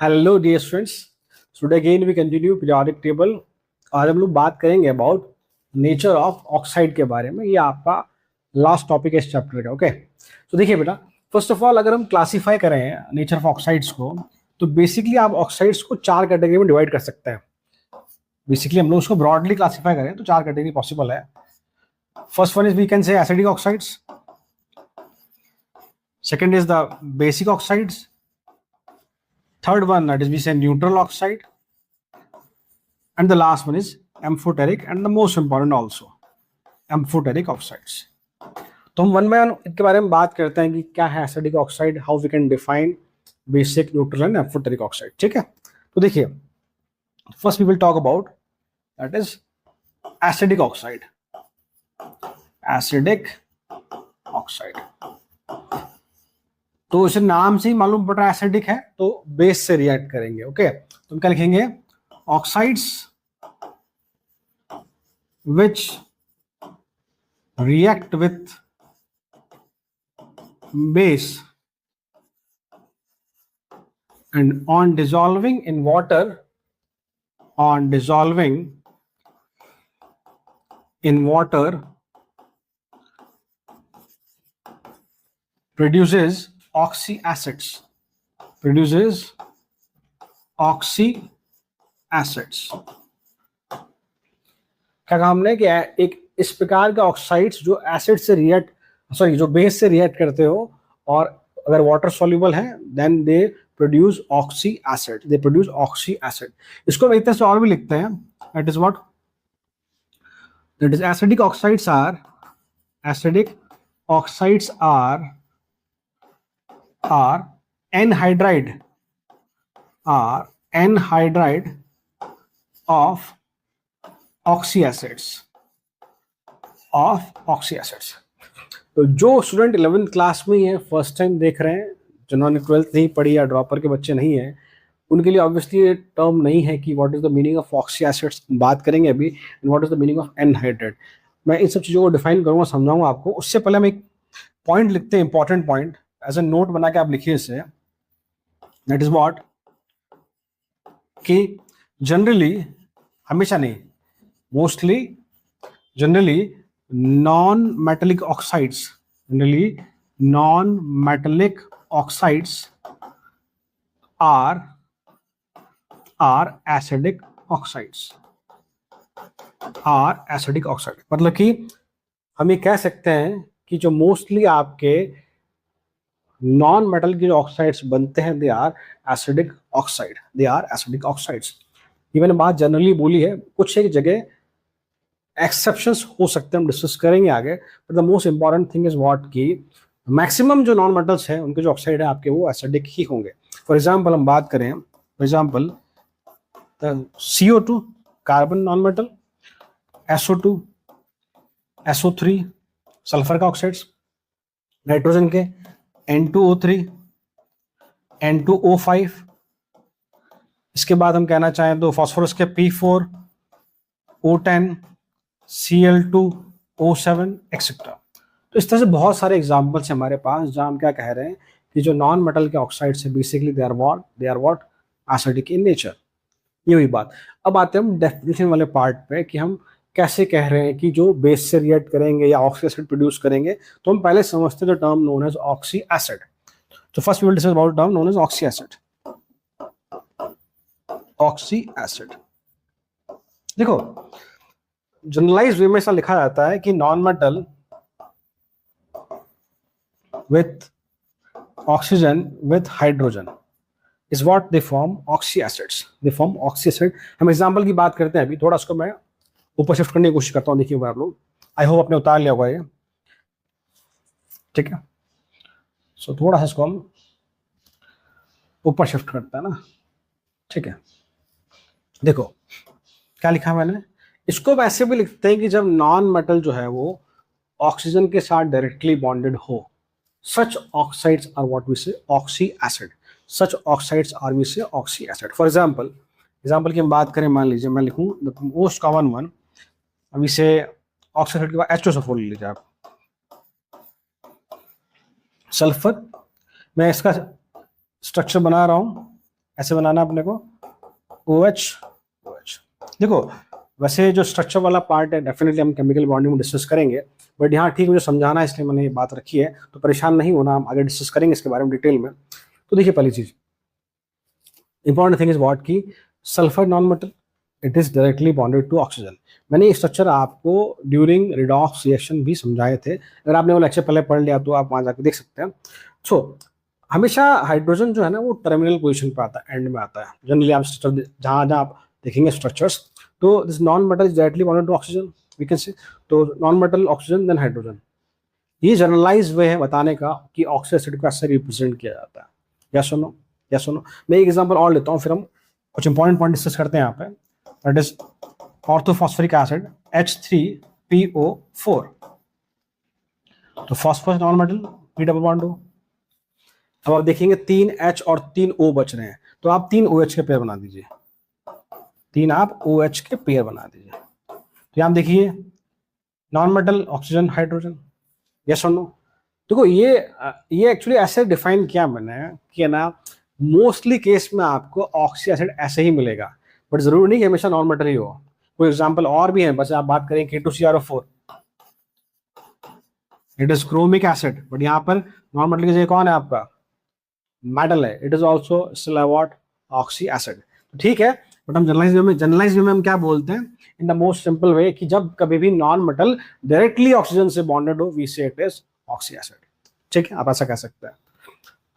Hello dear students, today again we continue periodic table. आज हम लोग बात करेंगे अबाउट नेचर ऑफ ऑक्साइड के बारे में। ये आपका लास्ट टॉपिक है इस चैप्टर का। ओके, तो देखिए बेटा, फर्स्ट ऑफ ऑल अगर हम क्लासीफाई करें नेचर ऑफ ऑक्साइड्स को, तो बेसिकली आप ऑक्साइड्स को चार कैटेगरी में डिवाइड कर सकते हैं। बेसिकली हम लोग उसको ब्रॉडली क्लासीफाई करें तो चार कैटेगरी पॉसिबल है। First one is we can say acidic oxides, second is the basic oxides, third one that is we say neutral oxide, and the last one is amphoteric and the most important also amphoteric oxides. तो हम one by one इनके बारे में बात करते हैं कि क्या है acidic oxide, how we can define basic, neutral and amphoteric oxide. ठीक है, तो देखिए first we will talk about that is acidic oxide. Acidic oxide तो इसे नाम से ही मालूम पड़ रहा है एसिडिक है, तो बेस से रिएक्ट करेंगे। ओके, तो हम क्या लिखेंगे, oxides which react with base and on dissolving in water, on dissolving in water produces oxy acids, produces oxy acids। क्या कहा हमने कि एक इस प्रकार का ऑक्साइड्स जो एसिड से जो बेस से रिएक्ट करते हो और अगर वाटर सॉल्युबल है then they produce oxy acid, they produce oxy acid. इसको एक तरह से और भी लिखते हैं, that is what, that is acidic oxides are anhydride of oxy acids, तो जो स्टूडेंट 11th क्लास में ही है, फर्स्ट टाइम देख रहे हैं, जिन्होंने 12th नहीं पढ़ी या ड्रॉपर के बच्चे नहीं हैं, उनके लिए ऑब्वियसली ये टर्म नहीं है कि what is the meaning of oxy acids. बात करेंगे अभी and what is the meaning of anhydride. मैं इन सब चीज़ों को डिफाइन करूंगा, समझाऊंगा आपको। उससे पहले हम एक पॉइंट लिखते हैं, important point, as a note बना के आप लिखिए इसे। दैट इज व्हाट कि जनरली, हमेशा नहीं, mostly, generally non metallic oxides are acidic oxides, मतलब कि हम ये कह सकते हैं कि जो मोस्टली आपके नॉन मेटल के जो ऑक्साइड्स बनते हैं दे आर एसिडिक ऑक्साइड्स। ये मैंने बात जनरली बोली है, कुछ एक जगह एक्सेप्शंस हो सकते हैं, हम डिस्कस करेंगे आगे, but the most important thing is what कि मैक्सिमम जो नॉन मेटल्स हैं उनके जो ऑक्साइड है आपके वो एसिडिक ही होंगे। फॉर एग्जाम्पल हम बात करें, for example CO2 carbon non metal, SO2, SO3 sulphur का ऑक्साइड्स, नाइट्रोजन के N2O3, N2O5, इसके बाद हम कहना चाहें तो फास्फोरस के P4, O10, Cl2O7 एक्सेट्रा। तो इस तरह से बहुत सारे एग्जाम्पल्स हैं हमारे पास जहां हम क्या कह रहे हैं कि जो नॉन मेटल के ऑक्साइड्स है basically they are what acidic in nature. ये हुई बात। अब आते हैं हम डेफिनेशन वाले पार्ट पे कि हम कैसे कह रहे हैं कि जो बेस से रिएक्ट करेंगे या ऑक्सी एसिड प्रोड्यूस करेंगे। तो हम पहले समझते हैं the term known as oxy acid. तो first we will discuss about term known as oxy acid. देखो, जनरलाइज वे में ऐसा लिखा जाता है कि non metal with oxygen with hydrogen is what they form oxy acids, हम एग्जांपल की बात करते हैं। अभी थोड़ा इसको मैं ऊपर शिफ्ट करने की कोशिश करता हूँ, देखिए आप लोग, आई होप आपने उतार लिया होगा ये, ठीक है। सो थोड़ा सा इसको हम ऊपर शिफ्ट करते हैं ना, ठीक है। देखो क्या लिखा है मैंने, इसको वैसे भी लिखते हैं कि जब नॉन मेटल जो है वो ऑक्सीजन के साथ डायरेक्टली बॉन्डेड हो, सच ऑक्साइड्स आर व्हाट वी से ऑक्सी एसिड, फॉर एग्जाम्पल की हम बात करें, मान लीजिए मैं लिखूं द मोस्ट कॉमन वन, अभी से ऑक्सीजन के बाद H2SO4 ले लीजिए आप, सल्फर। मैं इसका स्ट्रक्चर बना रहा हूं ऐसे बनाना अपने को OH OH। देखो वैसे जो स्ट्रक्चर वाला पार्ट है डेफिनेटली हम केमिकल बॉन्डिंग में डिस्कस करेंगे, बट यहाँ ठीक मुझे समझाना है इसलिए मैंने ये बात रखी है, तो परेशान नहीं होना, हम आगे डिस्कस करेंगे इसके बारे में डिटेल में। तो देखिए पहली चीज इंपॉर्टेंट थिंग इज व्हाट की sulphur non metal, it is directly bonded to oxygen. मैंने ये स्ट्रक्चर आपको ड्यूरिंग रिडॉक्स रिएक्शन भी समझाए थे, अगर आपने वो लेक्चर पहले पढ़ लिया तो आप वहां जाकर देख सकते हैं। सो हमेशा हाइड्रोजन जो है ना वो टर्मिनल पोजीशन पे आता है, एंड में आता है जनरली। आप स्ट्रक्चर जहां जहां आप देखेंगे स्ट्रक्चर्स, तो this non metal is directly bonded to oxygen we can say. तो non metal oxygen then hydrogen, ये जनरलाइज वे है बताने का कि ऑक्सी एसिड को ऐसे रिप्रेजेंट किया जाता है। या सुनो या सुनो, मैं एक एग्जांपल और लेता हूँ फिर हम कुछ इंपॉर्टेंट पॉइंट डिस्कस करते हैं यहाँ पे। That is orthophosphoric acid H3PO4। तो phosphorus non metal P double bond हो। अब आप देखेंगे 3 H और 3 O बच रहे हैं, तो आप 3 OH के पेयर बना दीजिए, 3 आप OH के पेयर बना दीजिए। तो यहाँ देखिए non metal oxygen hydrogen, yes और नो। देखो ये एक्चुअली ऐसे डिफाइन किया मैंने कि ना मोस्टली केस में आपको ऑक्सी एसिड ऐसे ही मिलेगा, बट जरूरी नहीं कि हमेशा नॉन मेटल ही हो। कोई एग्जांपल और भी है, बस आप बात करें K2CrO4, it is chromic acid, but यहाँ पर नॉन मेटल की जगह कौन है आपका मेटल है, इट इज ऑल्सो स्लेवॉट ऑक्सी एसिड। ठीक है, बट हम जनरलाइज में हम क्या बोलते हैं in the most simple way कि जब कभी भी नॉन मेटल डायरेक्टली ऑक्सीजन से बॉन्डेड हो we say it is oxy acid. ठीक है, आप ऐसा कह सकते हैं।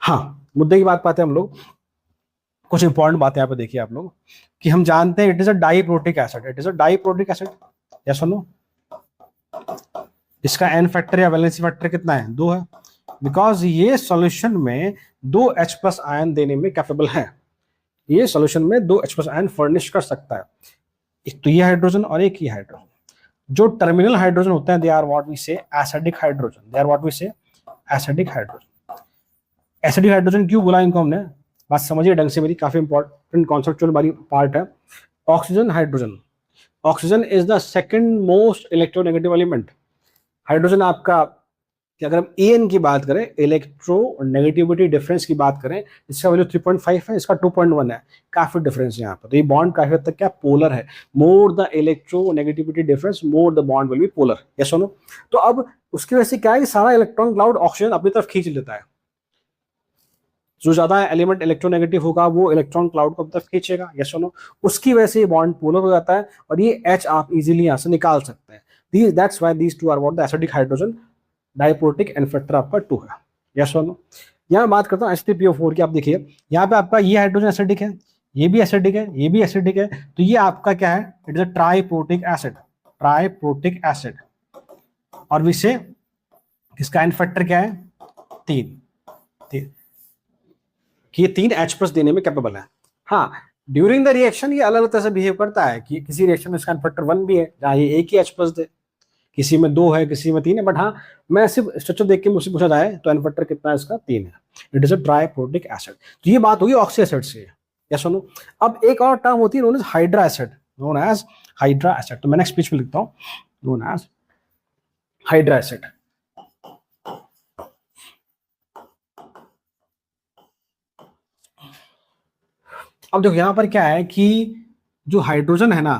हाँ, मुद्दे की बात पाते हैं हम लोग, कुछ इंपॉर्टेंट बातें यहाँ पे देखिए आप लोग कि हम जानते हैं it is a diprotic acid, it is a diprotic acid, yes और नो। इसका एन फैक्टर या वैलेंसी फैक्टर कितना है 2 है, बिकॉज ये सॉल्यूशन में 2 H+ आयन देने में कैपेबल है, ये सॉल्यूशन में 2 H+ आयन फर्निश कर सकता है। एक तो ये हाइड्रोजन और एक ये हाइड्रोजन। जो टर्मिनल हाइड्रोजन होते हैं they are what we say acidic hydrogen, they are what we say acidic hydrogen. Acidic hydrogen क्यों बोला इनको हमने, बात समझिए ढंग से मेरी, काफी इंपॉर्टेंट कॉन्सेप्चुअल वाली पार्ट है। Oxygen hydrogen, oxygen is the second most electronegative element. Hydrogen आपका कि अगर हम AN की बात करें, इलेक्ट्रो नेगेटिविटी डिफरेंस की बात करें, इसका वैल्यू 3.5 है, इसका 2.1 है, काफी डिफरेंस है यहाँ पर। तो ये बॉन्ड काफी हद तक क्या पोलर है, more the electro negativity difference more the bond will be polar, yes और नो। तो अब उसकी वजह से क्या है कि सारा इलेक्ट्रॉन क्लाउड ऑक्सीजन अपनी तरफ खींच लेता है, जो ज्यादा एलिमेंट इलेक्ट्रोनेगेटिव होगा वो इलेक्ट्रॉन क्लाउड को अपनी तरफ खींचेगा, यस और नो। उसकी वजह से ये बॉन्ड पोलर हो जाता है और ये H आप इजीली यहाँ से निकाल सकते हैं। That's why these two are what the acidic hydrogen, diprotic n factor आपका 2 है, यस और नो। यहाँ बात करता हूँ H3PO4 की। आप देखिए यहाँ पे आपका ये हाइड्रोजन एसिडिक है, ये भी एसिडिक है, ये भी एसिडिक है, तो ये आपका क्या है, it is a triprotic acid, triprotic acid. और विषय इसका एन फैक्टर क्या है 3 कि ये 3 H+ देने में कैपेबल है। हाँ, ड्यूरिंग द रिएक्शन ये अलग अलग तरह से बिहेव करता है कि किसी रिएक्शन में इसका एन फैक्टर 1 भी है जहाँ ये एक ही H+ दे, किसी में 2 है, किसी में 3 है, बट हाँ मैं सिर्फ स्ट्रक्चर देख के मुझसे पूछा जाए तो एन फैक्टर कितना है इसका 3 है। It is a triprotic acid. तो ये बात होगी ऑक्सी एसिड से, यस और नो। अब एक और टर्म होती है known as hydra acid, known as hydra acid. तो मैं नेक्स्ट पेज पे लिखता हूँ नोन एज हाइड्रा एसिड। अब देखो यहाँ पर क्या है कि जो हाइड्रोजन है ना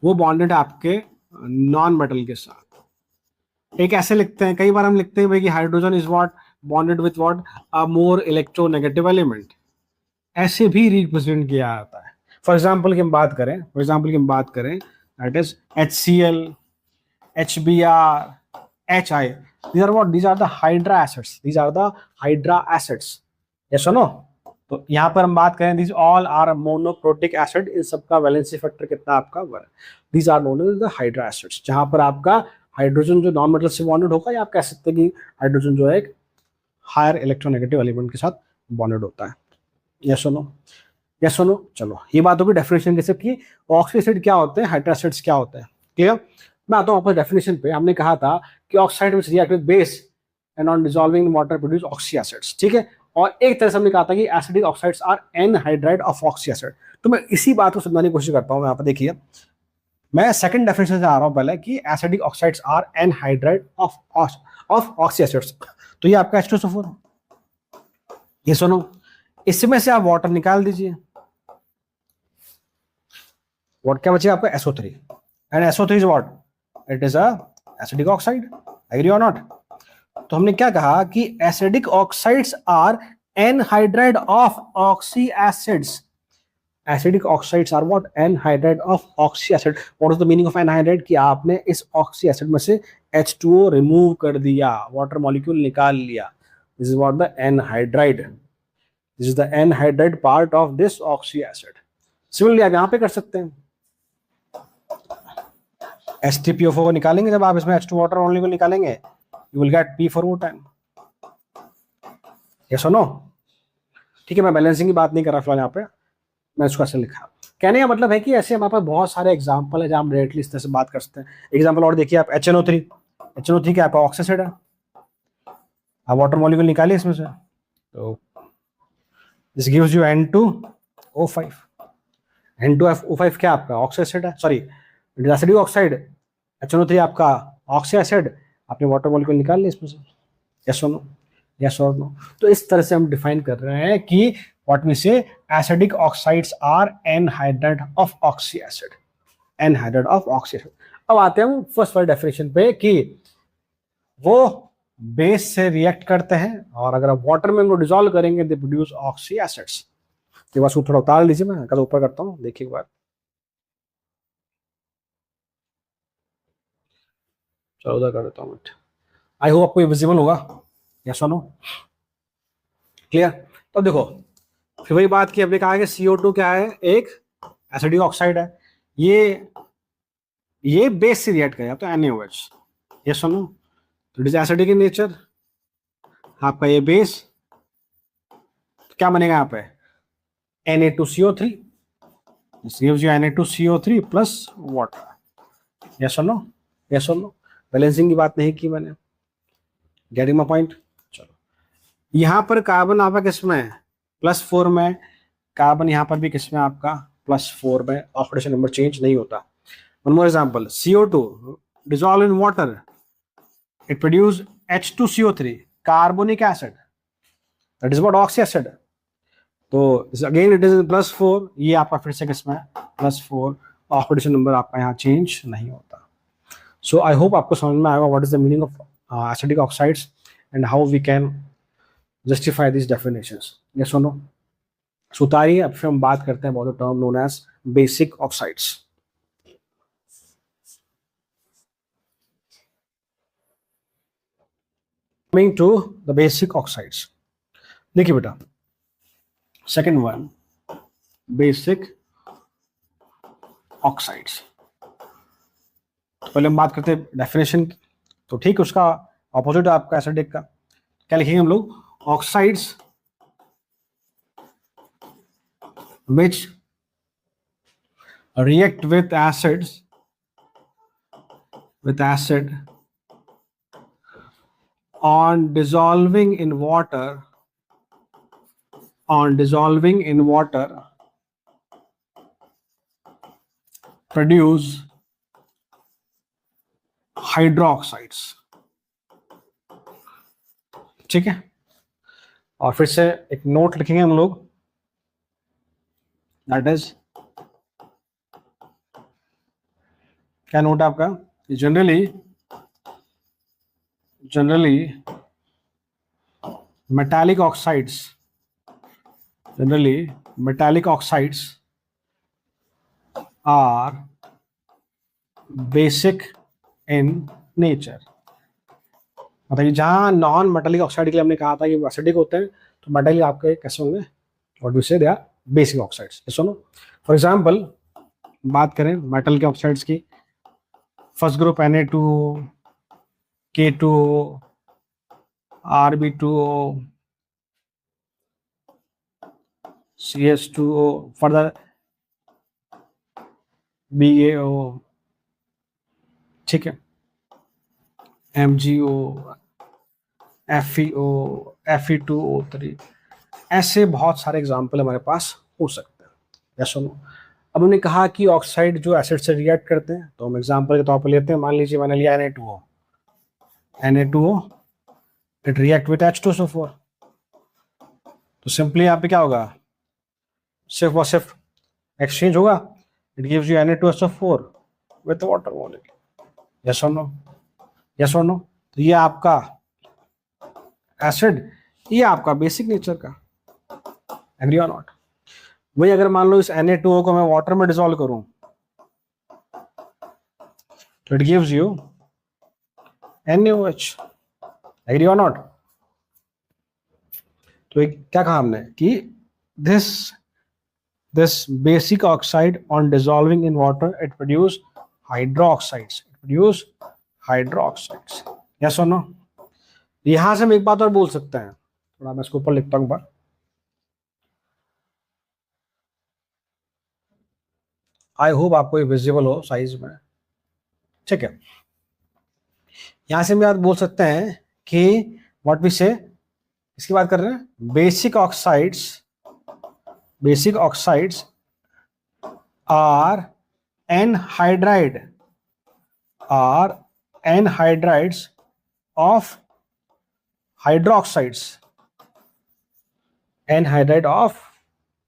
वो बॉन्डेड है आपके नॉन मेटल के साथ। एक ऐसे लिखते हैं, कई बार हम लिखते हैं भाई कि hydrogen is what bonded with what a more electronegative element, ऐसे भी रिप्रेजेंट किया जाता है। फॉर एग्जांपल की हम बात करें that is HCl, HBr, HI, these are what, these are the hydra acids, these are the hydra acids, yes or no। तो यहाँ पर हम बात करें these all are monoprotic acid, इन सबका वैलेंसी फैक्टर कितना आपका 1, these are known as the hydra acids। जहाँ पर आपका हाइड्रोजन जो नॉन मेटल से बॉन्डेड होगा या आप कह सकते हैं कि हाइड्रोजन जो है एक हायर इलेक्ट्रोनेगेटिव एलिमेंट के साथ बॉन्डेड होता है, यस और नो, यस और नो। चलो ये बात होगी डेफिनेशन के सब की ऑक्सी एसिड क्या होते हैं, हाइड्रा एसिड्स क्या होते हैं, क्लियर। मैं आता हूँ आपको डेफिनेशन पे। हमने कहा था कि oxide which react with base and on dissolving in water produce oxy acids, ठीक है। और एक तरह से हमने कहा था कि acidic oxides are anhydride of oxy acid. तो मैं इसी बात को समझाने की कोशिश करता हूँ। यहाँ पर देखिए मैं सेकंड डेफिनेशन से आ रहा हूँ पहले कि acidic oxides are anhydride of oxy acids. तो ये आपका H2SO4, ये सुनो। इसमें से आप वाटर निकाल दीजिए, व्हाट क्या बचेगा आपका SO3, and SO3 is what, it is a acidic oxide, agree और नॉट। तो हमने क्या कहा कि acidic oxides are anhydride of oxy acids, acidic oxides are what, anhydride of oxy acid. What is the meaning of anhydride, कि आपने इस oxy acid में से H2O रिमूव कर दिया, वाटर मॉलिक्यूल निकाल लिया, this is what the anhydride, this is the anhydride part of this oxy acid. Similarly आप यहां पे कर सकते हैं, H3PO4 को निकालेंगे, जब आप इसमें H2 वाटर ओनली को निकालेंगे, you will gate P4O10, yes और नो। ठीक है, मैं बैलेंसिंग की बात नहीं कर रहा फिलहाल यहाँ पे, मैं इसको ऐसे लिखा। कहने का मतलब है कि ऐसे हमारे पास बहुत सारे एग्जाम्पल है जहाँ हम डायरेक्टली इस तरह से बात कर सकते हैं। एग्जाम्पल और देखिए आप, HNO3, HNO3 क्या आपका ऑक्सीड है, आप वाटर मॉलिक्यूल निकालिए इसमें से, तो this gives you N2O5, N2O5 क्या आपका ऑक्सी एसिड है, सॉरी एसिडिक ऑक्साइड, HNO3 आपका ऑक्सी एसिड, आपने वाटर मॉलिक्यूल निकाल लिया इसमें से, यस और नो, यस और नो। तो इस तरह से हम डिफाइन कर रहे हैं कि what we say acidic oxides are anhydride of oxy acid, anhydride of oxy acid. अब आते हैं हम फर्स्ट वाली डेफिनेशन पे कि वो बेस से रिएक्ट करते हैं और अगर आप वाटर में उनको डिसॉल्व करेंगे दे प्रोड्यूस ऑक्सी एसिड्स। ये बस थोड़ा उतार लीजिए, मैं कल ऊपर करता हूँ, देखिए एक बार, चलो उधर कर देता हूँ। आई होप आपको ये विजिबल होगा, यस और नो, क्लियर। तो देखो फिर वही बात की, हमने कहा कि CO2 क्या है, एक एसिडिक ऑक्साइड है, ये बेस से रिएक्ट करेगा तो NaOH, यस और नो। तो it is acidic in nature, आपका ये बेस क्या बनेगा यहाँ पे, Na2CO3, this gives you Na2CO3 plus water, yes और नो, यस और नो। बैलेंसिंग की बात नहीं की मैंने, गेटिंग माय पॉइंट। चलो यहाँ पर कार्बन आपका किसमें है, +4 में, कार्बन यहाँ पर भी किसमें आपका +4 में, ऑक्सीडेशन नंबर चेंज नहीं होता। One more example, CO2 dissolve in water, it produce H2CO3, carbonic acid, that is what oxy acid. तो अगेन इट इज +4, ये आपका फिर से किसमें +4, ऑक्सीडेशन नंबर आपका यहाँ चेंज नहीं होता। सो आई होप आपको समझ में आएगा what is the meaning of acidic oxides and how we can justify this definitions, yes और नो। सो उतारिए, अब फिर हम बात करते हैं about the term known as basic oxides. Coming to the basic oxides, देखिए बेटा, सेकेंड वन बेसिक ऑक्साइड्स। तो पहले हम बात करते हैं डेफिनेशन की, तो ठीक है, उसका ऑपोजिट है आपका एसिडिक का, क्या लिखेंगे हम लोग, oxides which react with acids, with acid on dissolving in water, produce hydroxides, ठीक है। और फिर से एक नोट लिखेंगे हम लोग, दैट इज, क्या नोट है आपका, generally metallic oxides are basic in nature। मतलब जहां नॉन मेटालिक ऑक्साइड के लिए हमने कहा था कि एसिडिक होते हैं, तो मेटालिक आपके कैसे होंगे, what we say, they are basic oxides, yes और नो। फॉर एग्जांपल बात करें मेटल के ऑक्साइड्स की, first group Na2O, K2O, Rb2O, CH2O, further BaO, ठीक है, MgO, FeO, Fe2O3, ऐसे बहुत सारे एग्जाम्पल हमारे पास हो सकते हैं, यस और नो। अब हमने कहा कि ऑक्साइड जो एसिड से रिएक्ट करते हैं, तो हम एग्जाम्पल के तौर पर लेते हैं, मान लीजिए मैंने लिया Na2O, it react with H2SO4, तो सिंपली यहाँ पे क्या होगा, सिर्फ और सिर्फ एक्सचेंज होगा, it gives you Na2SO4 with water molecule. Yes और नो, यस और नो। तो ये आपका एसिड, ये आपका बेसिक नेचर का, एग्री और नॉट। वही अगर मान लो इस Na2O को मैं वाटर में डिसॉल्व करूं तो it gives you NaOH, agree और नॉट। तो क्या कहा हमने कि this basic oxide on dissolving in water it produce hydroxides, yes or no। यहां से हम एक बात और बोल सकते हैं, थोड़ा मैं इसको ऊपर लिखता हूं बार, आई होप आपको ये विजिबल हो साइज में, ठीक है। यहां से हम बात बोल सकते हैं कि व्हाट वी से, इसकी बात कर रहे हैं basic oxides are anhydrides of hydroxides, anhydride of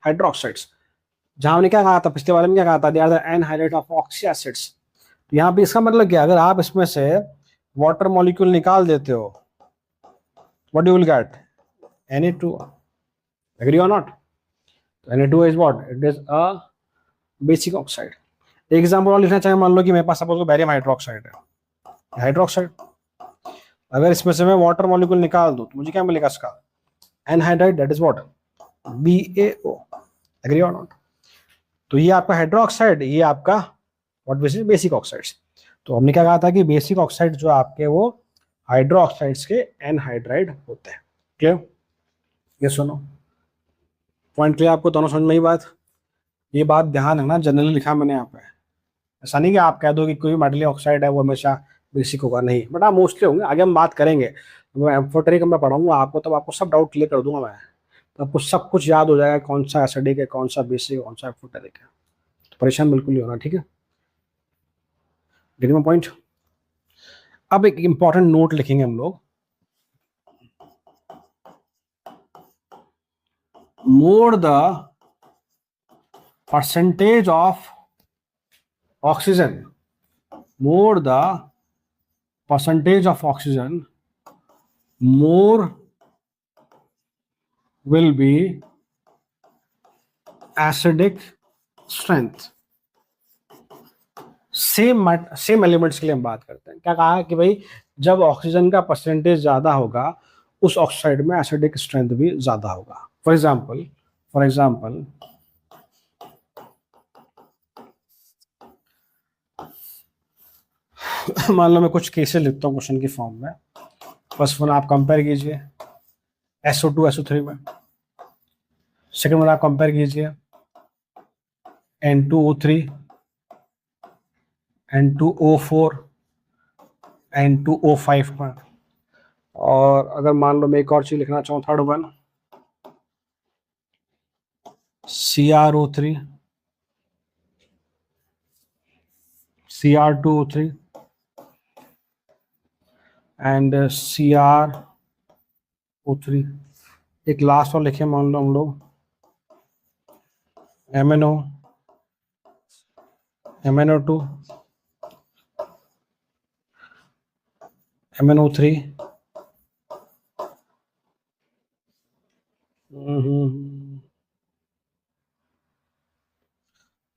hydroxides। जहां हमने क्या कहा था पिछले वाले में, क्या कहा था, they are the anhydride of oxy acids. तो यहाँ पे इसका मतलब क्या, अगर आप इसमें से वाटर मॉलिक्यूल निकाल देते हो, what you will get, Na2, agree और not. Na2 is what, it is a basic oxide. Example और लिखना चाहे, मान लो कि मेरे पास सपोज बैरियम हाइड्रोक्साइड है, हाइड्रोक्साइड, अगर इसमें से मैं वाटर मॉलिक्यूल निकाल दूं तो मुझे क्या मिलेगा, इसका anhydride, that is what, BaO, agree और नॉट। तो ये आपका हाइड्रोक्साइड, ये आपका व्हाट बेसिक ऑक्साइड्स। तो हमने क्या कहा था कि बेसिक ऑक्साइड जो आपके वो हाइड्रोक्साइड्स के एनहाइड्राइड होते हैं, क्लियर, ये सुनो पॉइंट क्लियर आपको, दोनों समझ में ही बात। ये बात ध्यान रखना, जनरली लिखा मैंने यहाँ पे, ऐसा नहीं कि आप कह दो कि कोई मेटल ऑक्साइड है वो हमेशा बेसिक होगा, नहीं, बट आप मोस्टली होंगे, आगे हम बात करेंगे। मैं एम्फोटेरिक में पढ़ाऊंगा आपको, तब आपको सब डाउट क्लियर कर दूंगा मैं, तो आपको सब कुछ याद हो जाएगा, कौन सा एसिडिक है, कौन सा बेसिक है, कौन सा एम्फोटेरिक है। तो परेशान बिल्कुल नहीं होना, ठीक है, देखिए पॉइंट। अब एक इंपॉर्टेंट नोट लिखेंगे हम लोग, मोर the percentage of oxygen, more the percentage of oxygen, more will be acidic strength। Same elements के लिए हम बात करते हैं, क्या कहा कि भाई जब ऑक्सीजन का परसेंटेज ज्यादा होगा उस ऑक्साइड में एसिडिक स्ट्रेंथ भी ज्यादा होगा। फॉर एग्जाम्पल मान लो मैं कुछ केसेस लिखता हूँ क्वेश्चन की फॉर्म में, फर्स्ट वन आप कंपेयर कीजिए SO2 SO3 में, सेकेंड वन आप कंपेयर कीजिए N2O3 N2O4 N2O5 में, और अगर मान लो मैं एक और चीज लिखना चाहूँ, third one CrO3 Cr2O3 and CrO3। एक लास्ट और लिखे मान लो हम लोग MnO2 MnO3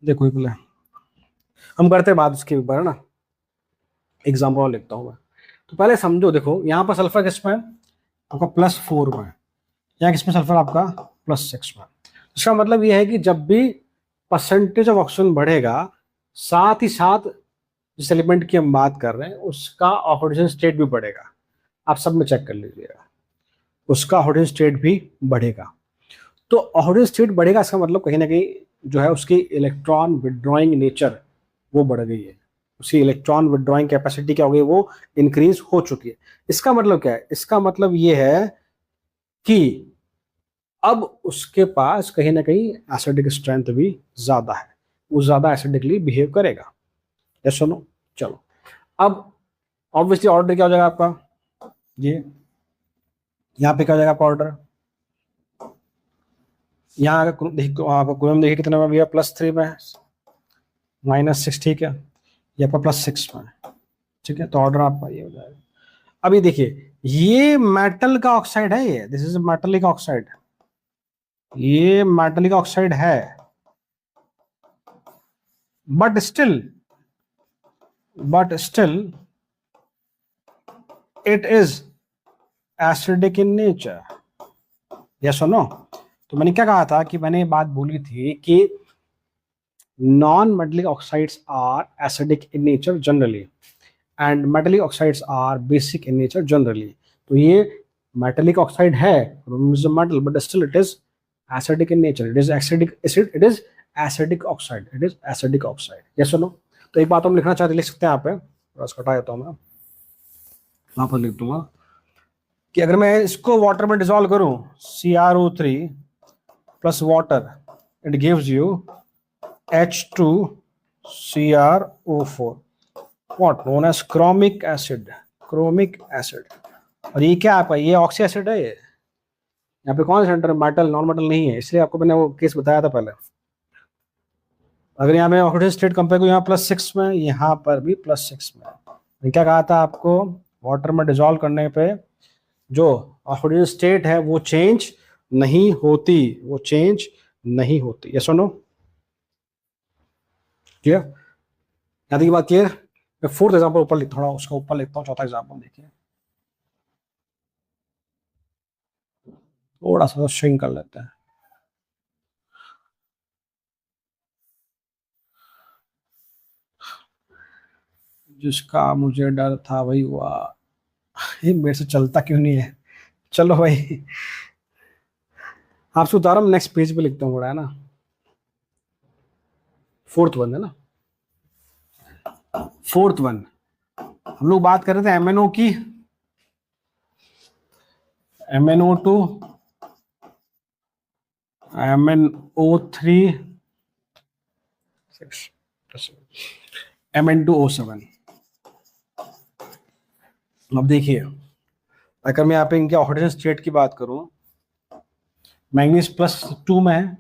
देखो पहले हम करते हैं बात उसके ऊपर, है ना, एग्जाम्पल और लिखता हूँ मैं। तो पहले समझो, देखो यहाँ पर सल्फर किसमें है आपका +4 में, यहाँ किसमें सल्फर आपका +6 में। इसका मतलब ये है कि जब भी परसेंटेज ऑफ ऑक्सीजन बढ़ेगा, साथ ही साथ जिस एलिमेंट की हम बात कर रहे हैं उसका ऑक्सीडेशन स्टेट भी बढ़ेगा। आप सब में चेक कर लीजिएगा, उसका ऑक्सीडेशन स्टेट भी बढ़ेगा। तो ऑक्सीडेशन स्टेट बढ़ेगा, इसका मतलब कहीं ना कहीं जो है उसकी इलेक्ट्रॉन विड्रॉइंग नेचर वो बढ़ गई है, उसकी इलेक्ट्रॉन विड्रॉइंग कैपेसिटी क्या हो गई, वो इंक्रीज हो चुकी है। इसका मतलब क्या है, इसका मतलब ये है कि अब उसके पास कहीं ना कहीं एसिडिक स्ट्रेंथ भी ज्यादा है, वो ज्यादा एसिडिकली बिहेव करेगा। यस सुनो, चलो अब ऑब्वियसली ऑर्डर क्या हो जाएगा आपका, ये यहाँ पे क्या हो जाएगा आपका ऑर्डर, यहाँ अगर देखिए आपको कुलम देखिए कितने में भैया, +3 में है, -6, ठीक है, ये आपका +6 में है, ठीक है, तो ऑर्डर आपका ये हो जाएगा। अभी देखिए ये मेटल का ऑक्साइड है, ये दिस इज मेटलिक ऑक्साइड, ये मेटलिक ऑक्साइड है, but still it is acidic in nature, yes और नो। तो मैंने क्या कहा था कि मैंने ये बात बोली थी कि non metallic oxides are acidic in nature generally and metallic oxides are basic in nature generally. तो ये मेटलिक ऑक्साइड है, metal, but still it is acidic in nature, it is acidic acid, it is acidic oxide, it is acidic oxide, yes और no. तो एक बात हम लिखना चाहते, लिख सकते हैं यहाँ पे, बस हटा देता हूँ मैं, वहां पर लिख दूंगा कि अगर मैं इसको वाटर में डिसॉल्व करूं, CrO3 plus water, it gives you H2CrO4, what known as chromic acid, chromic acid. और ये क्या आपका, ये ऑक्सी एसिड है, ये यहाँ पे कौन सा सेंटर, मेटल, नॉन मेटल नहीं है, इसलिए आपको मैंने वो केस बताया था पहले। अगर यहाँ पे ऑक्सीडेशन स्टेट कंपेयर को, यहाँ +6 में, यहाँ पर भी +6 में, मैंने क्या कहा था आपको, वाटर में डिसॉल्व करने पे जो ऑक्सीडेशन स्टेट है वो चेंज नहीं होती, वो चेंज नहीं होती, यस और नो, क्लियर, यहाँ तक की बात क्लियर। मैं फोर्थ एग्जांपल ऊपर लिख, थोड़ा उसका ऊपर लिखता हूँ, चौथा एग्जांपल देखिए, थोड़ा सा श्रिंक कर लेते हैं। जिसका मुझे डर था वही हुआ, ये मेरे से चलता क्यों नहीं है, चलो भाई आपसे उतारा, मैं नेक्स्ट पेज पे लिखता हूँ, है ना, फोर्थ वन है ना, फोर्थ वन हम लोग बात कर रहे थे MnO की, MnO2, MnO3, Mn2O7। अब देखिए अगर मैं यहाँ पे इनके ऑक्सीडेशन स्टेट की बात करूं, मैंगनीज +2 में है,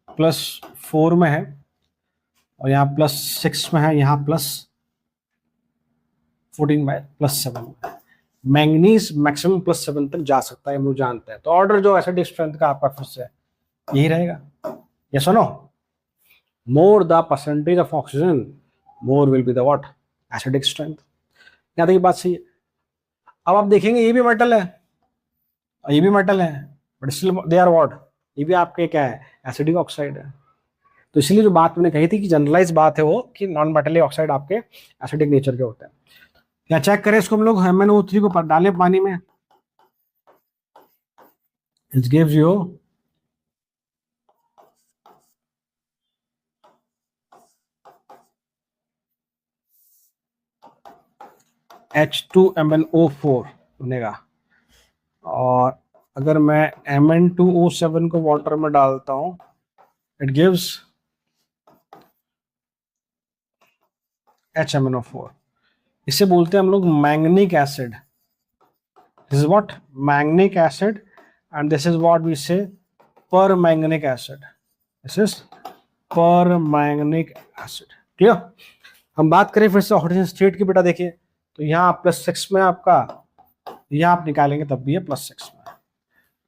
+4 में है, और यहाँ +6 में है, यहाँ +14 में, +7 में। मैंगनीज मैक्सिमम +7 तक जा सकता है, हम लोग जानते हैं। तो ऑर्डर जो एसिडिक स्ट्रेंथ का आपका फिर से यही रहेगा, यस और no. More the percentage of oxygen, more will be the what, acidic strength. यहाँ तक ये बात सही है। अब आप देखेंगे ये भी मेटल है और ये भी मेटल है, but still they are what, ये भी आपके क्या है, एसिडिक ऑक्साइड है। तो इसलिए जो बात मैंने कही थी कि जनरलाइज बात है वो, कि नॉन मेटलिक ऑक्साइड आपके एसिडिक नेचर के होते हैं। या चेक करें इसको हम लोग, MnO3 को डालें पानी में, इट गिव्स यू H2MnO4 बनेगा। और अगर मैं Mn2O7 को वाटर में डालता हूं, इट गिव्स HMnO4। इसे बोलते हैं हम लोग manganic acid, this is what, manganic acid, and this is what we say permanganic acid, this is permanganic acid, clear. हम बात करें फिर से ऑक्सीजन स्टेट की, बेटा देखिए, तो यहाँ +6 में आपका, यहाँ आप निकालेंगे तब भी है +6 में,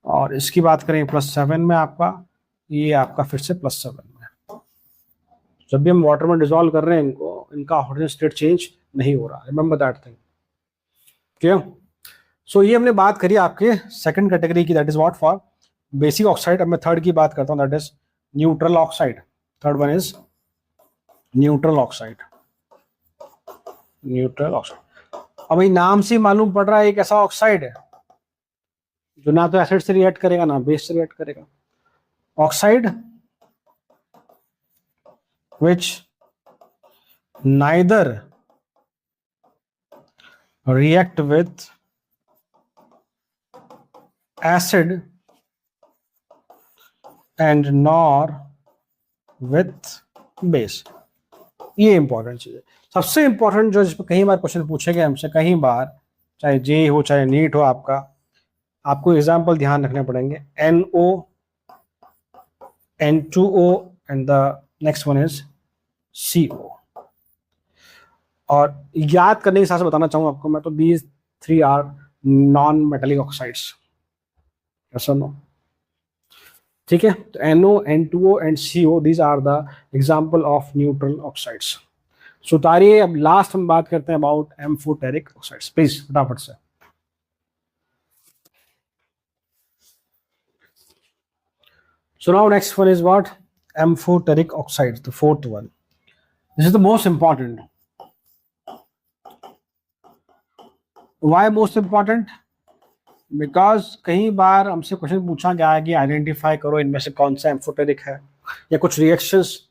और इसकी बात करें +7 में आपका, ये आपका फिर से +7 में। जब भी हम वाटर में डिसॉल्व कर रहे हैं इनको, इनका ऑक्सीजन स्टेट चेंज नहीं हो रहा, रिमेंबर दैट थिंग, क्लियर। सो ये हमने बात करी आपके सेकंड कैटेगरी की, that is what, for basic oxide. अब मैं थर्ड की बात करता हूँ, that is neutral oxide. Third one is neutral oxide, neutral oxide. अब ये नाम से मालूम पड़ रहा है एक ऐसा ऑक्साइड है जो ना तो एसिड से रिएक्ट करेगा ना बेस से रिएक्ट करेगा। Oxide which neither react with acid and nor with base। ये इंपॉर्टेंट चीज है, सबसे इंपॉर्टेंट जो, जिस पर कई बार क्वेश्चन पूछे गए हमसे, कई बार, चाहे जे हो चाहे नीट हो, आपका आपको एग्जाम्पल ध्यान रखने पड़ेंगे। NO N2O and the next one is CO. और याद करने के साथ बताना चाहूँ आपको मैं, तो these three are non-metallic oxides. Yes or no? ठीक है, तो NO, N2O and CO, these are the example of neutral oxides. So तारिये, अब लास्ट हम बात करते हैं about amphoteric oxides. प्लीज फटाफट से. So now next one is what? Amphoteric oxides, the fourth one. This is the most important. Why most important? Because कई बार हमसे question पूछा गया है कि आइडेंटिफाई करो इनमें से कौन सा एम्फोटेरिक है, या कुछ रिएक्शंस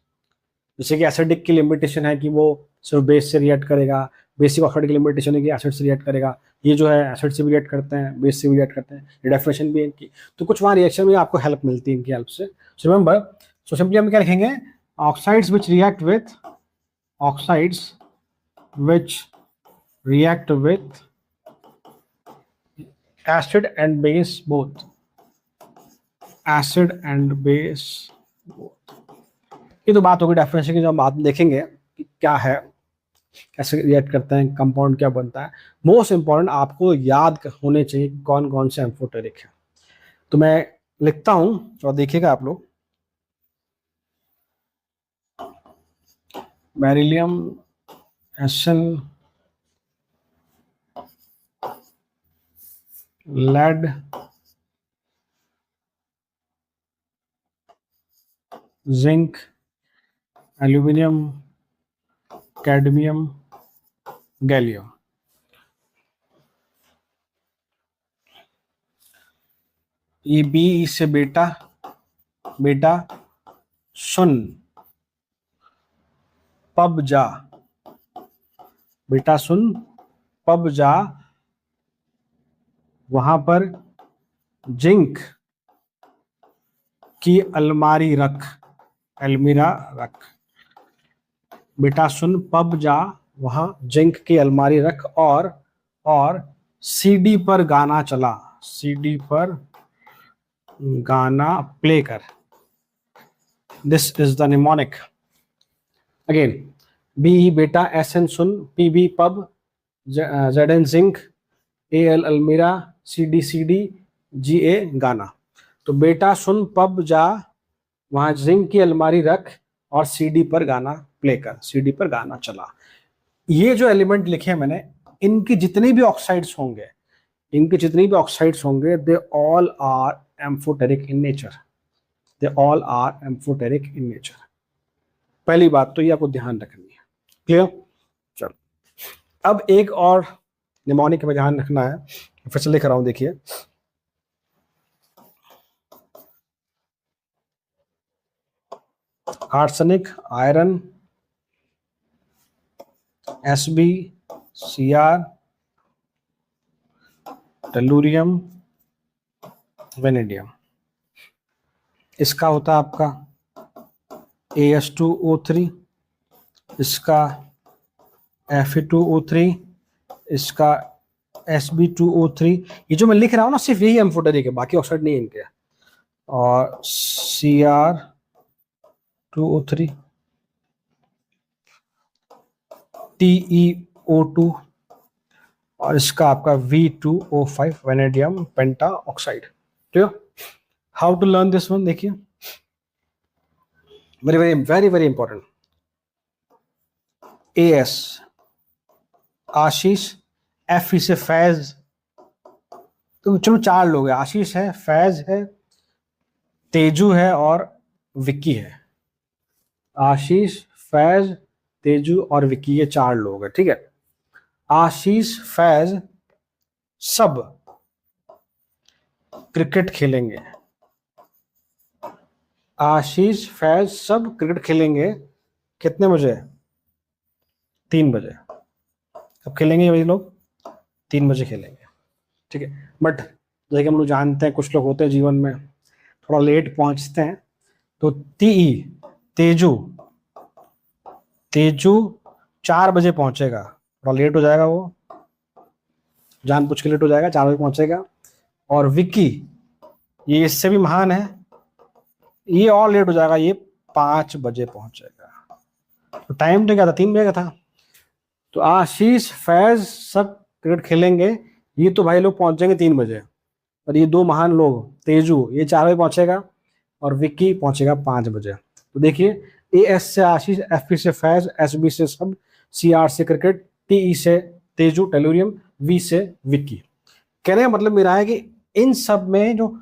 जैसे कि एसिडिक की लिमिटेशन है कि वो सिर्फ बेस से रिएक्ट करेगा, बेसिक ऑक्साइड की लिमिटेशन है कि एसिड से रिएक्ट करेगा, ये जो है एसिड से भी रिएक्ट करते हैं, बेस से भी रिएक्ट करते हैं, ये डेफिनेशन भी है इनकी. तो कुछ वहाँ रिएक्शन में आपको हेल्प मिलती है इनकी हेल्प से. सो रिमेंबर, सो सिंपली हम क्या लिखेंगे? Oxides which react with, oxides which react with acid and base both, acid and base both. ये तो बात होगी डेफिनेशन की, जो हम बाद में देखेंगे कि क्या है, कैसे रिएक्ट करते हैं, कंपाउंड क्या बनता है. मोस्ट इंपॉर्टेंट आपको याद होने चाहिए कौन कौन से एम्फोटेरिक है. तो मैं लिखता हूं और देखिएगा आप लोग. बेरिलियम, एसन, lead, zinc, aluminium, cadmium, gallium. ये बी से बेटा, बेटा सुन पब जा, बेटा सुन पब जा, वहां पर जिंक की अलमारी रख, अलमीरा रख. बेटा सुन पब जा, वहां जिंक की अलमारी रख, और सीडी पर गाना चला, सीडी पर गाना प्ले कर. This is the mnemonic. Again, B बेटा, एस एन सुन, पी बी पब, Z N zinc, A L अलमीरा, सी डी, जी ए गाना. तो बेटा सुन पब जा, वहां जिंक की अलमारी रख, और सीडी पर गाना प्ले कर, सीडी पर गाना चला. ये जो एलिमेंट लिखे हैं मैंने, इनकी जितनी भी ऑक्साइड्स होंगे, इनके जितनी भी ऑक्साइड्स होंगे, they all are amphoteric in nature, they all are amphoteric in nature. पहली बात तो ये आपको ध्यान रखनी है. क्लियर? चलो, अब एक और निमोनिक में ध्यान रखना है, फिर से लिख रहा हूं, देखिए. Arsenic, iron, SB, CR, tellurium, vanadium. इसका होता है आपका AS2O3, इसका Fe2O3, इसका Sb2O3. ये जो मैं लिख रहा हूँ ना, सिर्फ यही एम्फोटेरिक है, बाकी ऑक्साइड नहीं है इनके. और Cr2O3, TeO2, और इसका आपका V2O5, वेनेडियम पेंटा ऑक्साइड. ठीक है? How to learn this one, देखिए, very very very very important. AS Ashish, F से फैज. तो चलो 4 लोग हैं, आशीष है, फैज है, तेजू है, और विक्की है. आशीष, फैज, तेजू और विक्की, ये 4 लोग हैं. ठीक है? आशीष, फैज सब क्रिकेट खेलेंगे. आशीष, फैज सब क्रिकेट खेलेंगे. कितने बजे? 3 बजे. कब खेलेंगे ये लोग? 3 बजे खेलेंगे. ठीक है? बट जैसे कि हम लोग जानते हैं, कुछ लोग होते हैं जीवन में थोड़ा लेट पहुंचते हैं. तो तेजू 4 बजे पहुंचेगा, थोड़ा लेट हो जाएगा, वो जानबूझ के लेट हो जाएगा, 4 बजे पहुंचेगा. और विक्की, ये इससे भी महान है, ये और लेट हो जाएगा, ये 5 बजे पहुंचेगा। तो टाइम तो क्या था, 3 बजे का था। तो आशीष फैज सब क्रिकेट खेलेंगे, ये तो भाई लोग पहुंचेंगे 3 बजे। और ये दो महान लोग, तेजू ये 4 बजे पहुंचेगा और विक्की पहुंचेगा 5 बजे। तो देखिए, ए एस से आशीष, एफ पी से फैज, एस बी से सब, सी आर से क्रिकेट, टी ई से तेजू टेलुरियम, वी से विक्की। कहने का मतलब मेरा है कि इन सब में जो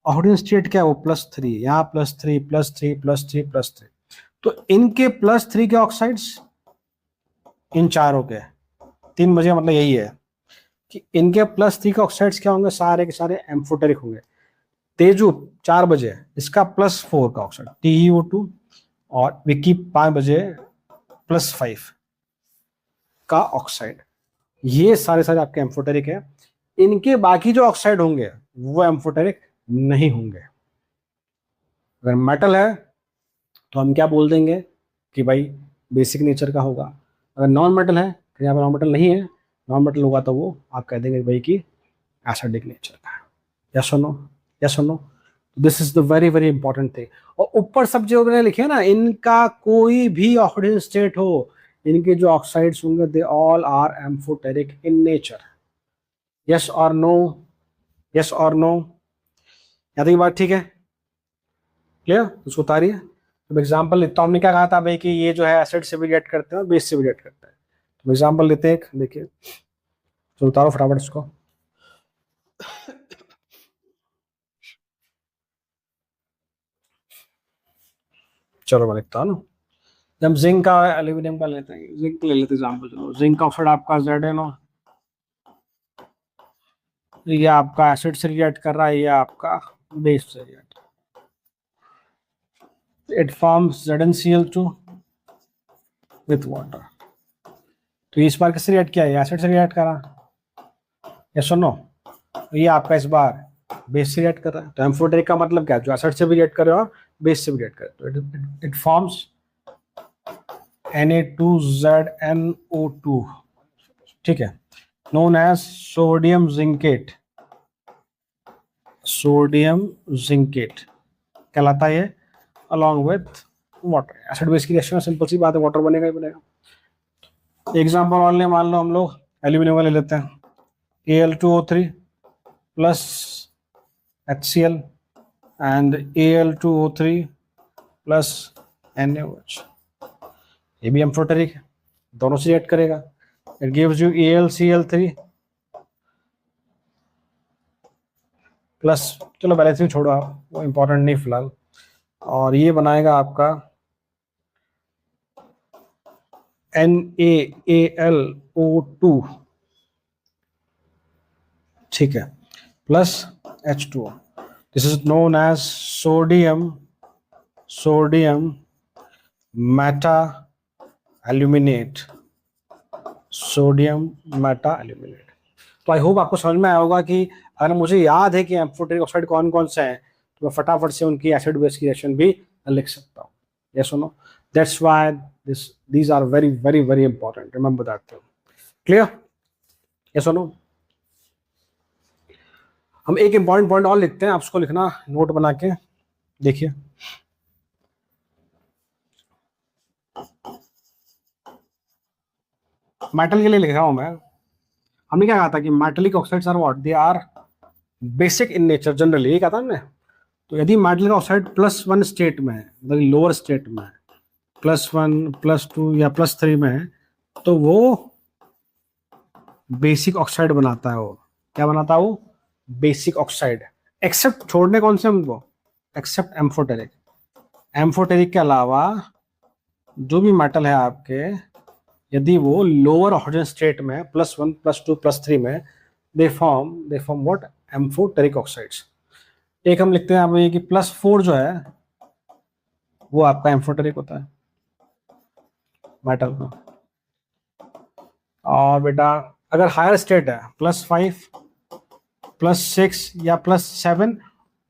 ऑडियंस स्टेट क्या है, वो +3, यहाँ +3 +3 +3 +3। तो इनके +3 के ऑक्साइड्स इन चारों के 3 बजे का मतलब यही है कि इनके +3 के ऑक्साइड्स क्या होंगे, सारे के सारे एम्फोटेरिक होंगे। तेजू 4 बजे इसका +4 का ऑक्साइड TeO2, और विक्की 5 बजे +5 का ऑक्साइड। ये सारे सारे आपके एम्फोटेरिक है। इनके बाकी जो ऑक्साइड होंगे वो एम्फोटेरिक नहीं होंगे। अगर मेटल है तो हम क्या बोल देंगे कि भाई बेसिक नेचर का होगा। अगर नॉन मेटल है, यहाँ पर नॉन मेटल नहीं है, नॉन मेटल होगा तो वो आप कह देंगे भाई कि एसिडिक नेचर का है। यस और नो, यस और no. This is the very very important thing. और ऊपर सब जो मैंने लिखे ना, इनका कोई भी ऑक्सीजन स्टेट हो, इनके जो ऑक्साइड्स होंगे they all are amphoteric in nature. Yes और नो, यस और नो। यहाँ तक ये बात ठीक है, क्लियर? उसको उतारिए। तो एग्जाम्पल लेता हूँ, हमने क्या कहा था भाई कि ये जो है एसिड से भी रिएक्ट करते हैं और बेस से भी रिएक्ट करता है। तो एग्जाम्पल लेते हैं एक, देखिए। तो उतारो फटाफट इसको। चलो मैं लिखता हूँ ना। जब जिंक का एल्यूमिनियम का लेते हैं, जिंक ले लेते एग्जाम्पल। चलो, जिंक ऑक्साइड आपका ZnO, ये आपका एसिड से रिएक्ट कर रहा है, ये आपका बेस से react. It forms ZnCl2 with water. तो इस बार किससे रिएक्ट किया है, एसिड से रिएक्ट करा, या सुनो, ये आपका इस बार बेस से रिएक्ट कर रहा है। तो एम्फोटेरिक का मतलब क्या है, जो एसिड से भी रिएक्ट करे और बेस से भी रिएक्ट करे। तो इट फॉर्म्स Na2ZnO2, ठीक है, known as sodium zincate. Sodium zincate कहलाता है ये, along with water. Acid base की रिएक्शन में सिंपल सी बात है, वाटर बनेगा ही बनेगा। एग्जाम्पल और ले, मान लो हम लोग एल्यूमिनियम का ले लेते हैं, Al2O3 plus HCl and Al2O3 plus NaOH। ये भी एम्फोटेरिक है, दोनों से रिएक्ट करेगा। It gives you AlCl3 plus, चलो बैलेंसिंग छोड़ो आप, वो इंपॉर्टेंट नहीं फिलहाल। और ये बनाएगा आपका NaAlO2, ठीक है, plus H2O। This is known as sodium meta aluminate. Sodium meta aluminate. तो आई होप आपको समझ में आया होगा कि अगर मुझे याद है कि एम्फोटेरिक ऑक्साइड कौन कौन से हैं, तो मैं फटाफट से उनकी एसिड बेस की रिएक्शन भी लिख सकता हूँ। यस और no, that's why these are very very very important, remember that thing, clear? yes or no? हम एक इंपॉर्टेंट पॉइंट और लिखते हैं, आप उसको लिखना नोट बना के, देखिए। मेटल के लिए लिख रहा हूं मैं। हमने क्या कहा था कि metallic oxides are what, they are basic in nature generally, ये कहा था हमने। तो यदि मेटलिक ऑक्साइड +1 स्टेट में है, मतलब लोअर स्टेट में है, +1 +2 या +3 में है, तो वो बेसिक ऑक्साइड बनाता है। वो क्या बनाता है, वो बेसिक ऑक्साइड। एक्सेप्ट, छोड़ने कौन से हमको, एक्सेप्ट एम्फोटेरिक। एम्फोटेरिक के अलावा जो भी मेटल है आपके, यदि वो लोअर ऑक्सीजन स्टेट में +1 +2 +3 में, they form what, amphoteric oxides. एक हम लिखते हैं आप ये कि +4 जो है वो आपका एम्फोटेरिक होता है मेटल का। और बेटा अगर हायर स्टेट है +5 +6 या +7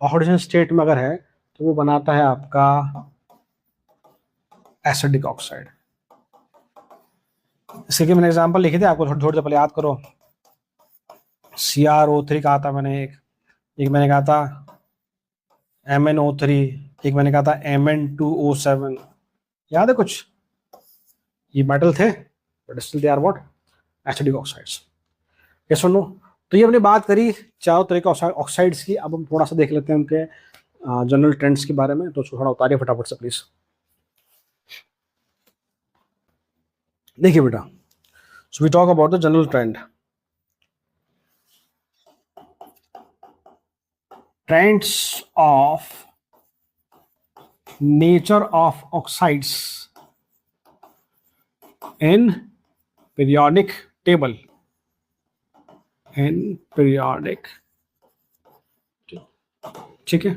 ऑक्सीजन स्टेट में अगर है, तो वो बनाता है आपका एसिडिक ऑक्साइड। इसके मैंने एग्जांपल लिखे थे आपको, थोड़ी देर पहले याद करो। CrO3 कहा था मैंने, एक मैंने कहा था MnO3, एक मैंने कहा था Mn2O7, याद है कुछ? ये मेटल थे but still they are what, acidic oxides. Yes और नो? तो ये हमने बात करी चारों तरह के ऑक्साइड्स की। अब हम थोड़ा सा देख लेते हैं उनके जनरल ट्रेंड्स के बारे में। तो थोड़ा उतारिए फटाफट से प्लीज। देखिए बेटा, so we talk about the general trend. Trends of nature of oxides in periodic table, in periodic, ठीक है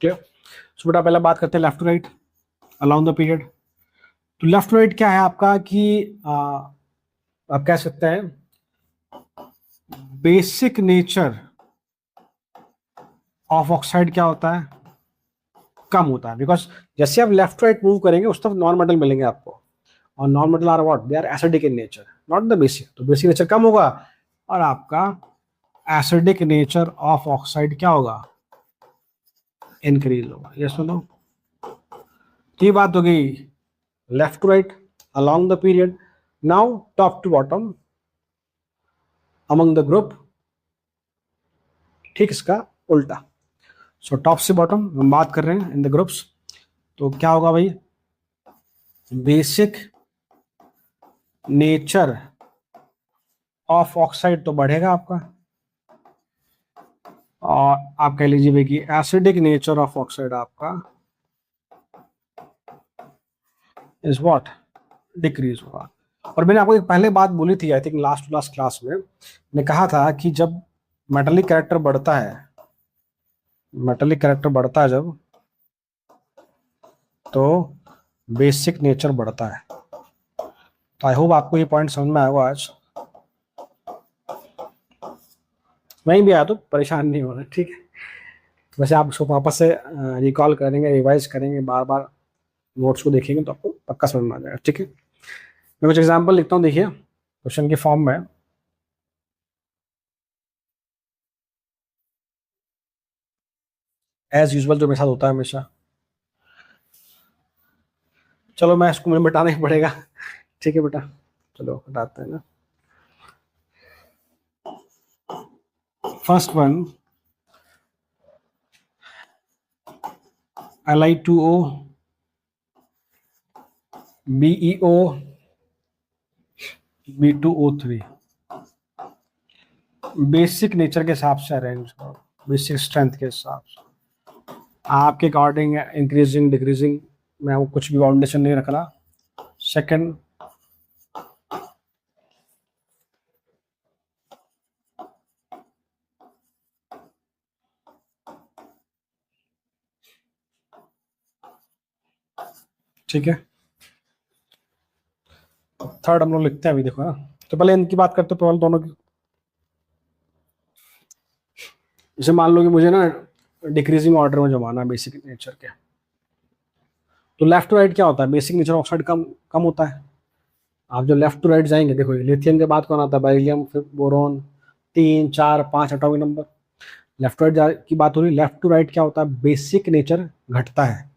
क्लियर। सो बेटा पहले बात करते हैं left to right along the period. तो लेफ्ट टू राइट क्या है आपका कि आप कह सकते हैं बेसिक नेचर ऑफ ऑक्साइड क्या होता है, कम होता है। बिकॉज जैसे आप लेफ्ट राइट मूव करेंगे उस तरफ नॉन मेटल मिलेंगे आपको, और non metal are what, they are acidic in nature, not the basic. तो बेसिक नेचर कम होगा और आपका एसिडिक नेचर ऑफ ऑक्साइड क्या होगा, इंक्रीज होगा। ये सुनो, ये बात हो गई left to right along the period. Now top to bottom among the group, ठीक इसका उल्टा। सो टॉप से बॉटम हम बात कर रहे हैं इन द ग्रुप्स, तो क्या होगा भाई, बेसिक नेचर ऑफ ऑक्साइड तो बढ़ेगा आपका, और आप कह लीजिए भाई कि एसिडिक नेचर ऑफ ऑक्साइड आपका इज व्हाट, डिक्रीज होगा। और मैंने आपको एक पहले बात बोली थी, I think last to last class में, मैंने कहा था कि जब मेटालिक कैरेक्टर बढ़ता है, मेटालिक कैरेक्टर बढ़ता है जब, तो बेसिक नेचर बढ़ता है। तो आई होप आपको ये पॉइंट समझ में आएगा आज। नहीं भी आया तो परेशान नहीं होना, ठीक है। वैसे आप उसको वापस से रिकॉल करेंगे, रिवाइज करेंगे, बार बार नोट्स को देखेंगे तो आपको पक्का समझ में आ जाएगा, ठीक है। मैं कुछ एग्जांपल लिखता हूँ, देखिए क्वेश्चन के फॉर्म में। एज यूजुअल जो मेरे साथ होता है हमेशा, चलो मैं इसको मुझे मिटाना ही पड़ेगा, ठीक है बेटा, चलो हटाते हैं ना। First one, Li2O, BeO, B2O3, basic nature के हिसाब से अरेंज करो, बेसिक स्ट्रेंथ के हिसाब से आपके अकॉर्डिंग, इंक्रीजिंग डिक्रीजिंग में आपको कुछ भी बाउंडेशन नहीं रखना। सेकंड, ठीक है। थर्ड हम लोग लिखते हैं अभी, देखो ना। तो पहले इनकी बात करते हैं, पहले दोनों की। जैसे मान लो कि मुझे ना डिक्रीजिंग ऑर्डर में जमाना है बेसिक नेचर के, तो लेफ्ट टू राइट क्या होता है, बेसिक नेचर ऑक्साइड कम कम होता है। आप जो लेफ्ट टू राइट जाएंगे, देखो लिथियम के बाद कौन आता है, बेरिलियम, फिर boron, 3 4 5 atomic number. Left to right की बात हो रही, लेफ्ट टू राइट क्या होता है, बेसिक नेचर घटता है।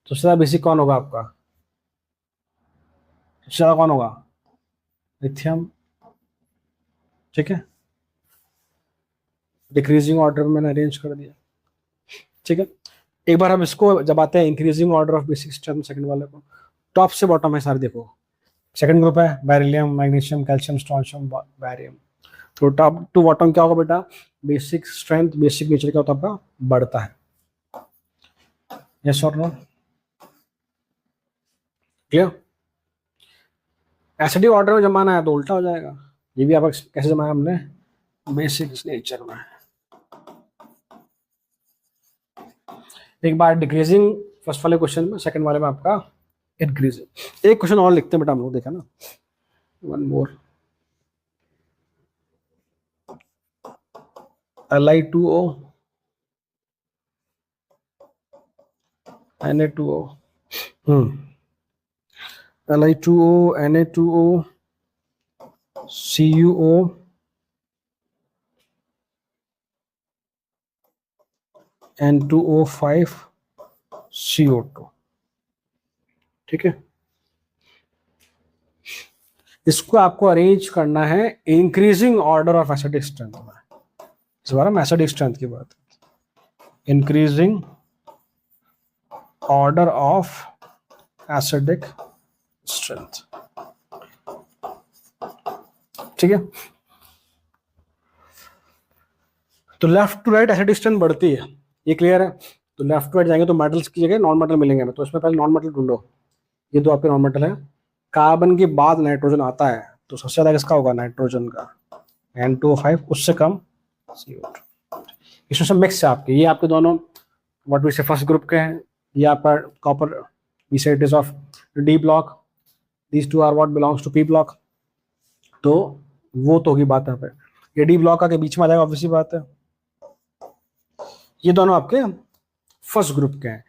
तो सबसे बेसिक कौन होगा आपका, सबसे ज्यादा कौन होगा, लिथियम, ठीक है। डिक्रीजिंग ऑर्डर में मैंने अरेंज कर दिया, ठीक है। एक बार हम इसको जब आते हैं increasing order of basic strength, second वाले को, टॉप से बॉटम है सारे, देखो सेकंड ग्रुप है beryllium, magnesium, calcium, strontium, barium. तो टॉप टू बॉटम क्या होगा बेटा, बेसिक स्ट्रेंथ, बेसिक नेचर क्या होता है आपका, बढ़ता है। यस और नो, क्लियर। एसिडिक ऑर्डर में जमाना है तो उल्टा हो जाएगा। ये भी आप कैसे जमाया हमने, बेसिक नेचर में। एक बार डिक्रीजिंग फर्स्ट वाले क्वेश्चन में, सेकंड वाले में आपका इंक्रीजिंग। एक क्वेश्चन और लिखते हैं बेटा हम लोग, देखा ना, one more, Li2O, Na2O, Li2O, Na2O, CuO, N2O5CO2, ठीक है। इसको आपको अरेंज करना है increasing order of acidic strength में। इस बार हम एसिडिक स्ट्रेंथ की बात, increasing order of acidic strength, ठीक है। तो left to right acidic strength बढ़ती है, ये क्लियर है। तो लेफ्ट टू राइट जाएंगे तो मेटल्स की जगह नॉन मेटल मिलेंगे हमें, तो इसमें पहले नॉन मेटल ढूंढो। ये दो आपके नॉन मेटल है। कार्बन के बाद नाइट्रोजन आता है, तो सबसे ज्यादा किसका होगा? नाइट्रोजन का, N2O5, उससे कम CO2। इसमें सब मिक्स है आपके, ये आपके दोनों what we say first group के हैं। ये आपका copper, we say it is of D block, these two are what belongs to P block. तो वो तो होगी बात यहाँ पे, ये D ब्लॉक आके बीच में आ जाएगा, ऑब्वियसली बात है। ये दोनों आपके फर्स्ट ग्रुप के हैं।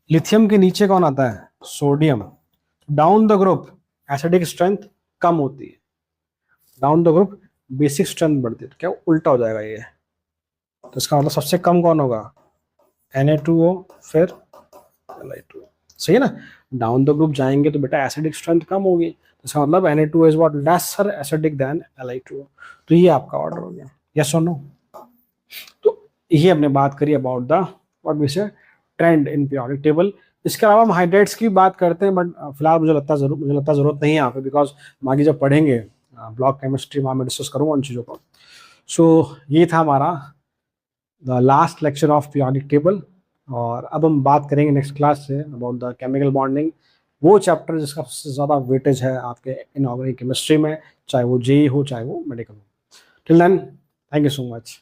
लिथियम के नीचे कौन आता है? Sodium. Down the group acidic strength कम होती है, down the group basic strength बढ़ती है। तो क्या उल्टा हो जाएगा ये? तो इसका मतलब सबसे कम कौन होगा? Na2O, फिर Li2O, सही है ना। डाउन द ग्रुप जाएंगे तो बेटा एसिडिक स्ट्रेंथ कम होगी, तो इसका मतलब Na2O is what lesser acidic than Li2O। तो ये आपका ऑर्डर हो गया, यस और नो। तो ये हमने बात करी अबाउट द व्हाट वी से ट्रेंड इन पीरियोडिक टेबल। इसके अलावा हम हाइड्रेट्स की बात करते हैं, बट फिलहाल मुझे लगता है जरूरत नहीं है यहाँ पे, बिकॉज आगे जब पढ़ेंगे ब्लॉक केमिस्ट्री में मैं डिस्कस करूँगा उन चीज़ों को। सो ये था हमारा the last lecture of periodic table, और अब हम बात करेंगे next class say about the chemical bonding, वो चैप्टर जिसका सबसे ज़्यादा वेटेज है आपके इनऑर्गेनिक केमिस्ट्री में, चाहे वो जेई हो चाहे वो मेडिकल हो। Till then, thank you so much.